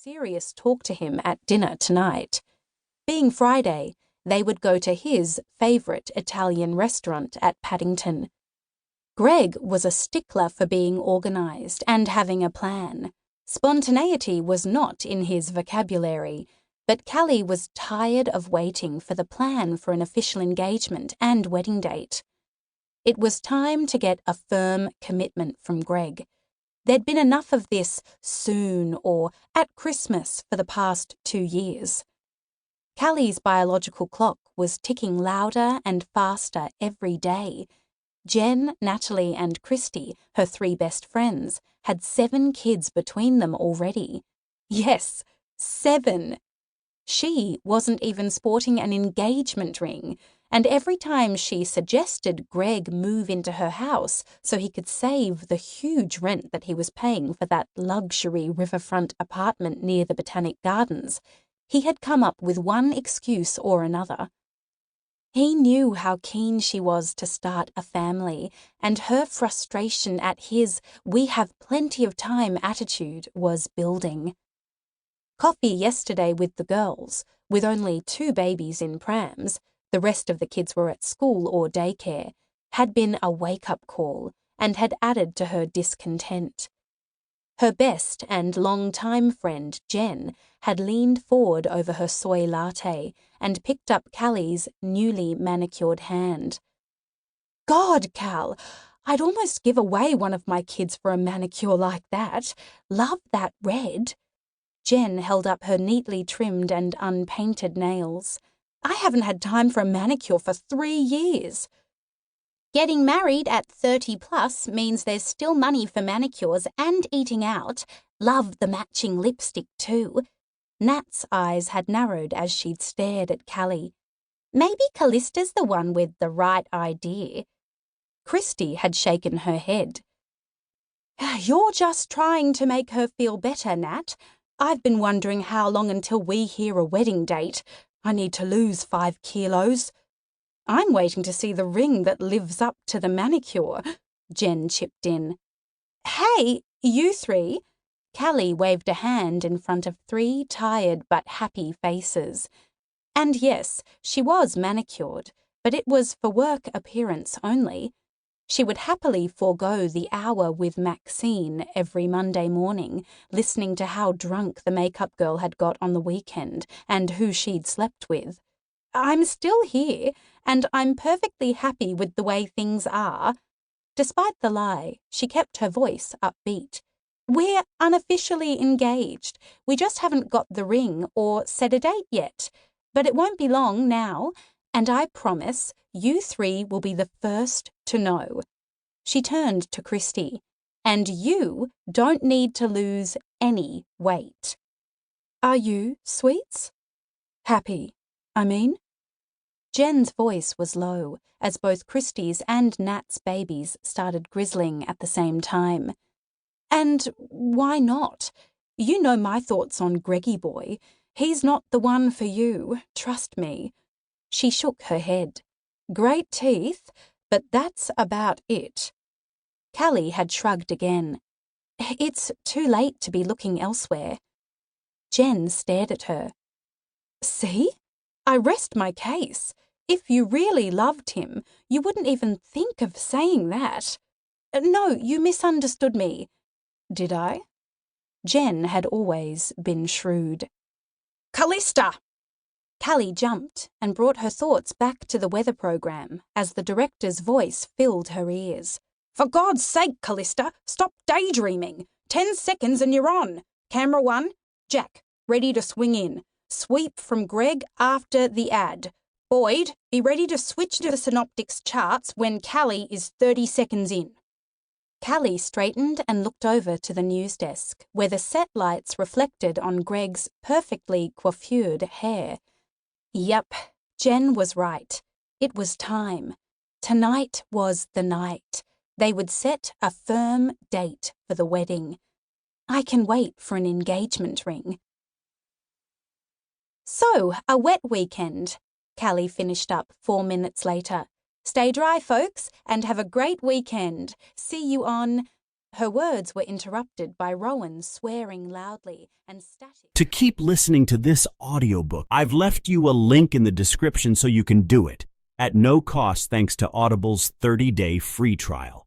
serious talk to him at dinner tonight. Being Friday, they would go to his favourite Italian restaurant at Paddington. Greg was a stickler for being organised and having a plan. Spontaneity was not in his vocabulary, but Callie was tired of waiting for the plan for an official engagement and wedding date. It was time to get a firm commitment from Greg. There'd been enough of this soon or at Christmas for the past 2 years. Callie's biological clock was ticking louder and faster every day. Jen, Natalie and Christy, her 3 best friends, had 7 kids between them already. Yes, 7. She wasn't even sporting an engagement ring, and every time she suggested Greg move into her house so he could save the huge rent that he was paying for that luxury riverfront apartment near the Botanic Gardens, he had come up with one excuse or another. He knew how keen she was to start a family, and her frustration at his "we have plenty of time" attitude was building. Coffee yesterday with the girls, with only 2 babies in prams, the rest of the kids were at school or daycare, had been a wake-up call and had added to her discontent. Her best and long-time friend, Jen, had leaned forward over her soy latte and picked up Callie's newly manicured hand. "God, Cal, I'd almost give away one of my kids for a manicure like that. Love that red." Jen held up her neatly trimmed and unpainted nails. "I haven't had time for a manicure for 3 years. Getting married at 30 plus means there's still money for manicures and eating out. Love the matching lipstick too." Nat's eyes had narrowed as she'd stared at Callie. "Maybe Callista's the one with the right idea." Christy had shaken her head. "You're just trying to make her feel better, Nat. I've been wondering how long until we hear a wedding date. I need to lose 5 kilos. "I'm waiting to see the ring that lives up to the manicure," Jen chipped in. "Hey, you 3. Callie waved a hand in front of 3 tired but happy faces. And yes, she was manicured, but it was for work appearance only. She would happily forego the hour with Maxine every Monday morning, listening to how drunk the makeup girl had got on the weekend and who she'd slept with. "I'm still here, and I'm perfectly happy with the way things are." Despite the lie, she kept her voice upbeat. "We're unofficially engaged. We just haven't got the ring or set a date yet. But it won't be long now, and I promise you 3 will be the first to know." She turned to Christy. "And you don't need to lose any weight." "Are you, sweets? Happy, I mean?" Jen's voice was low, as both Christy's and Nat's babies started grizzling at the same time. "And why not? You know my thoughts on Greggy boy. He's not the one for you, trust me." She shook her head. "Great teeth, but that's about it." Callie had shrugged again. "It's too late to be looking elsewhere." Jen stared at her. "See? I rest my case. If you really loved him, you wouldn't even think of saying that." "No, you misunderstood me." "Did I?" Jen had always been shrewd. "Callista!" Callie jumped and brought her thoughts back to the weather program as the director's voice filled her ears. "For God's sake, Callista, stop daydreaming. 10 seconds and you're on. Camera 1, Jack, ready to swing in. Sweep from Greg after the ad. Boyd, be ready to switch to the synoptics charts when Callie is 30 seconds in." Callie straightened and looked over to the news desk, where the set lights reflected on Greg's perfectly coiffured hair. Yep, Jen was right. It was time. Tonight was the night. They would set a firm date for the wedding. I can wait for an engagement ring. "So, a wet weekend," Callie finished up 4 minutes later. "Stay dry, folks, and have a great weekend. See you on..." Her words were interrupted by Rowan swearing loudly and static. To keep listening to this audiobook, I've left you a link in the description so you can do it, at no cost thanks to Audible's 30-day free trial.